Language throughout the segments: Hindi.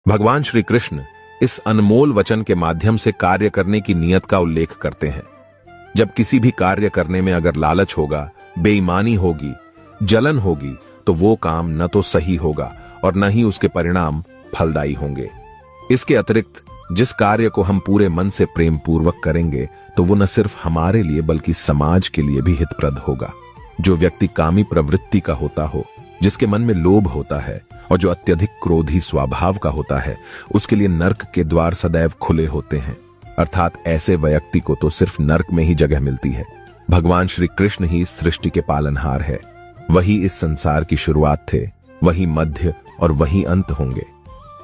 भगवान श्री कृष्ण इस अनमोल वचन के माध्यम से कार्य करने की नियत का उल्लेख करते हैं। जब किसी भी कार्य करने में अगर लालच होगा, बेईमानी होगी, जलन होगी, तो वो काम न तो सही होगा और न ही उसके परिणाम फलदायी होंगे। इसके अतिरिक्त जिस कार्य को हम पूरे मन से प्रेम पूर्वक करेंगे तो वो न सिर्फ हमारे लिए बल्कि समाज के लिए भी हितप्रद होगा। जो व्यक्ति कामी प्रवृत्ति का होता हो, जिसके मन में लोभ होता है और जो अत्यधिक क्रोधी स्वभाव का होता है, उसके लिए नर्क के द्वार सदैव खुले होते हैं। अर्थात ऐसे व्यक्ति को तो सिर्फ नर्क में ही जगह मिलती है। भगवान श्री कृष्ण ही इस सृष्टि के पालनहार है। वही इस संसार की शुरुआत थे, वही मध्य और वही अंत होंगे।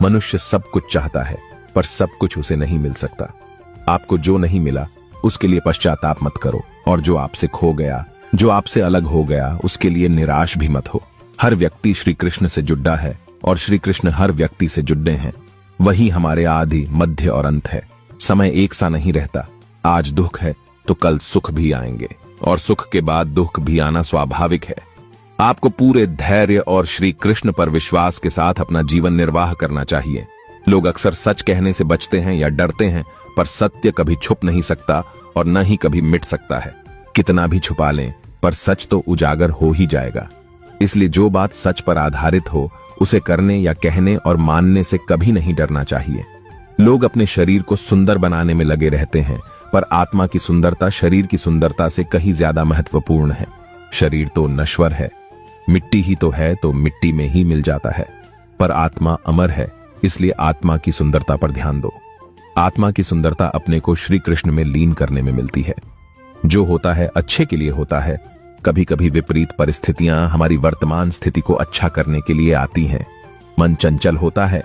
मनुष्य सब कुछ चाहता है पर सब कुछ उसे नहीं मिल सकता। आपको जो नहीं मिला उसके लिए पश्चाताप मत करो, और जो आपसे खो गया, जो आपसे अलग हो गया, उसके लिए निराश भी मत हो। हर व्यक्ति श्री कृष्ण से जुड़ा है और श्री कृष्ण हर व्यक्ति से जुड़े हैं। वही हमारे आदि, मध्य और अंत है। समय एक सा नहीं रहता। आज दुख है तो कल सुख भी आएंगे और सुख के बाद दुख भी आना स्वाभाविक है। आपको पूरे धैर्य और श्री कृष्ण पर विश्वास के साथ अपना जीवन निर्वाह करना चाहिए। लोग अक्सर सच कहने से बचते हैं या डरते हैं, पर सत्य कभी छुप नहीं सकता और न ही कभी मिट सकता है। कितना भी छुपा लें पर सच तो उजागर हो ही जाएगा। इसलिए जो बात सच पर आधारित हो उसे करने या कहने और मानने से कभी नहीं डरना चाहिए। लोग अपने शरीर को सुंदर बनाने में लगे रहते हैं, पर आत्मा की सुंदरता शरीर की सुंदरता से कहीं ज्यादा महत्वपूर्ण है। शरीर तो नश्वर है, मिट्टी ही तो है, तो मिट्टी में ही मिल जाता है, पर आत्मा अमर है। इसलिए आत्मा की सुंदरता पर ध्यान दो। आत्मा की सुंदरता अपने को श्री कृष्ण में लीन करने में मिलती है। जो होता है अच्छे के लिए होता है। कभी कभी विपरीत परिस्थितियां हमारी वर्तमान स्थिति को अच्छा करने के लिए आती हैं। मन चंचल होता है,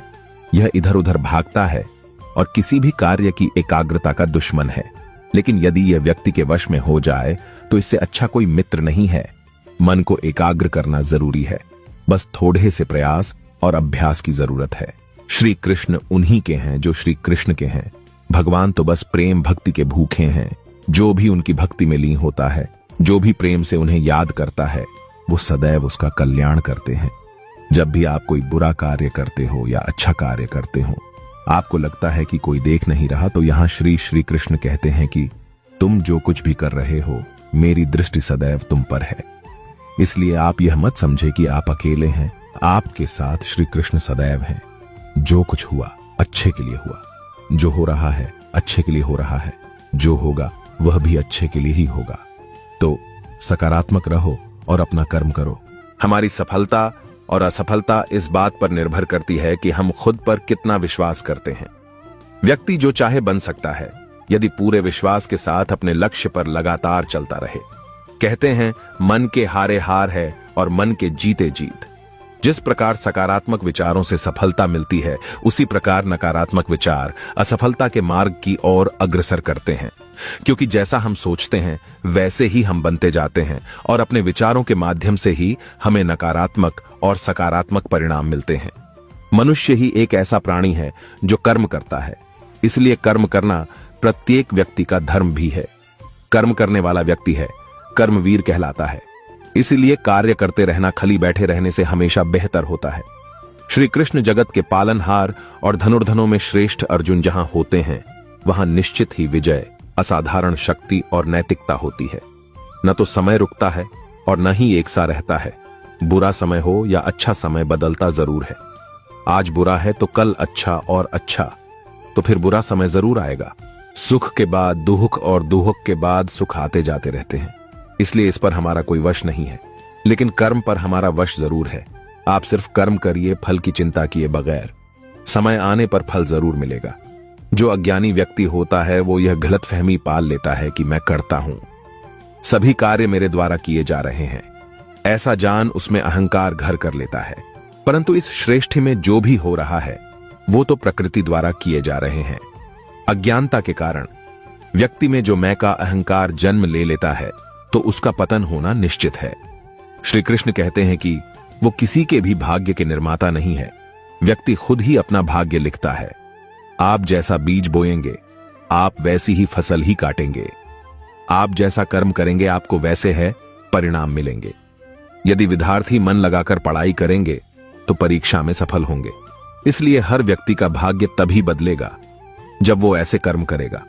यह इधर उधर भागता है और किसी भी कार्य की एकाग्रता का दुश्मन है। लेकिन यदि यह व्यक्ति के वश में हो जाए तो इससे अच्छा कोई मित्र नहीं है। मन को एकाग्र करना जरूरी है, बस थोड़े से प्रयास और अभ्यास की जरूरत है। श्री कृष्ण उन्हीं के हैं जो श्री कृष्ण के हैं। भगवान तो बस प्रेम भक्ति के भूखे हैं। जो भी उनकी भक्ति में लीन होता है, जो भी प्रेम से उन्हें याद करता है, वो सदैव उसका कल्याण करते हैं। जब भी आप कोई बुरा कार्य करते हो या अच्छा कार्य करते हो, आपको लगता है कि कोई देख नहीं रहा, तो यहाँ श्री कृष्ण कहते हैं कि तुम जो कुछ भी कर रहे हो, मेरी दृष्टि सदैव तुम पर है। इसलिए आप यह मत समझे कि आप अकेले हैं। आपके साथ श्री कृष्ण सदैव हैं। जो कुछ हुआ अच्छे के लिए हुआ, जो हो रहा है अच्छे के लिए हो रहा है, जो होगा वह भी अच्छे के लिए ही होगा। तो सकारात्मक रहो और अपना कर्म करो। हमारी सफलता और असफलता इस बात पर निर्भर करती है कि हम खुद पर कितना विश्वास करते हैं। व्यक्ति जो चाहे बन सकता है, यदि पूरे विश्वास के साथ अपने लक्ष्य पर लगातार चलता रहे। कहते हैं मन के हारे हार है और मन के जीते जीत। जिस प्रकार सकारात्मक विचारों से सफलता मिलती है, उसी प्रकार नकारात्मक विचार असफलता के मार्ग की ओर अग्रसर करते हैं। क्योंकि जैसा हम सोचते हैं वैसे ही हम बनते जाते हैं और अपने विचारों के माध्यम से ही हमें नकारात्मक और सकारात्मक परिणाम मिलते हैं। मनुष्य ही एक ऐसा प्राणी है जो कर्म करता है। इसलिए कर्म करना प्रत्येक व्यक्ति का धर्म भी है। कर्म करने वाला व्यक्ति है, कर्मवीर कहलाता है। इसलिए कार्य करते रहना खाली बैठे रहने से हमेशा बेहतर होता है। श्री कृष्ण जगत के पालनहार और धनुर्धनों में श्रेष्ठ अर्जुन जहां होते हैं, वहां निश्चित ही विजय, असाधारण शक्ति और नैतिकता होती है। न तो समय रुकता है और न ही एक सा रहता है। बुरा समय हो या अच्छा समय बदलता जरूर है। आज बुरा है तो कल अच्छा, और अच्छा तो फिर बुरा समय जरूर आएगा। सुख के बाद दुख और दुख के बाद सुख आते जाते रहते हैं। इसलिए इस पर हमारा कोई वश नहीं है, लेकिन कर्म पर हमारा वश जरूर है। आप सिर्फ कर्म करिए, फल की चिंता किए बगैर। समय आने पर फल जरूर मिलेगा। जो अज्ञानी व्यक्ति होता है वो यह गलतफहमी पाल लेता है कि मैं करता हूं, सभी कार्य मेरे द्वारा किए जा रहे हैं। ऐसा जान उसमें अहंकार घर कर लेता है। परंतु इस श्रेष्ठी में जो भी हो रहा है वो तो प्रकृति द्वारा किए जा रहे हैं। अज्ञानता के कारण व्यक्ति में जो मैं का अहंकार जन्म ले लेता है तो उसका पतन होना निश्चित है। श्री कृष्ण कहते हैं कि वो किसी के भी भाग्य के निर्माता नहीं है। व्यक्ति खुद ही अपना भाग्य लिखता है। आप जैसा बीज बोएंगे आप वैसी ही फसल ही काटेंगे। आप जैसा कर्म करेंगे आपको वैसे है परिणाम मिलेंगे। यदि विद्यार्थी मन लगाकर पढ़ाई करेंगे तो परीक्षा में सफल होंगे। इसलिए हर व्यक्ति का भाग्य तभी बदलेगा जब वो ऐसे कर्म करेगा।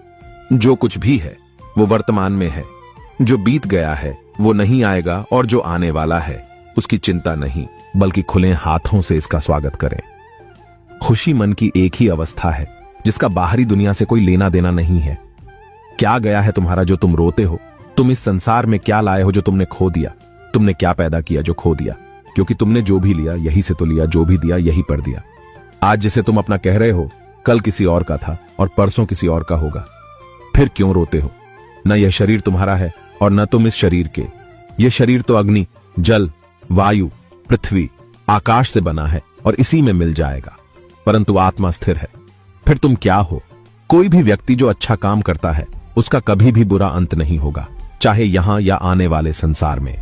जो कुछ भी है वो वर्तमान में है, जो बीत गया है वो नहीं आएगा, और जो आने वाला है उसकी चिंता नहीं बल्कि खुले हाथों से इसका स्वागत करें। खुशी मन की एक ही अवस्था है जिसका बाहरी दुनिया से कोई लेना देना नहीं है। क्या गया है तुम्हारा जो तुम रोते हो? तुम इस संसार में क्या लाए हो जो तुमने खो दिया? तुमने क्या पैदा किया जो खो दिया? क्योंकि तुमने जो भी लिया यही से तो लिया, जो भी दिया यही पर दिया। आज जिसे तुम अपना कह रहे हो कल किसी और का था और परसों किसी और का होगा। फिर क्यों रोते हो? न यह शरीर तुम्हारा है और न तुम इस शरीर के। यह शरीर तो अग्नि, जल, वायु, पृथ्वी, आकाश से बना है और इसी में मिल जाएगा, परंतु आत्मा स्थिर है। फिर तुम क्या हो? कोई भी व्यक्ति जो अच्छा काम करता है उसका कभी भी बुरा अंत नहीं होगा, चाहे यहां या आने वाले संसार में।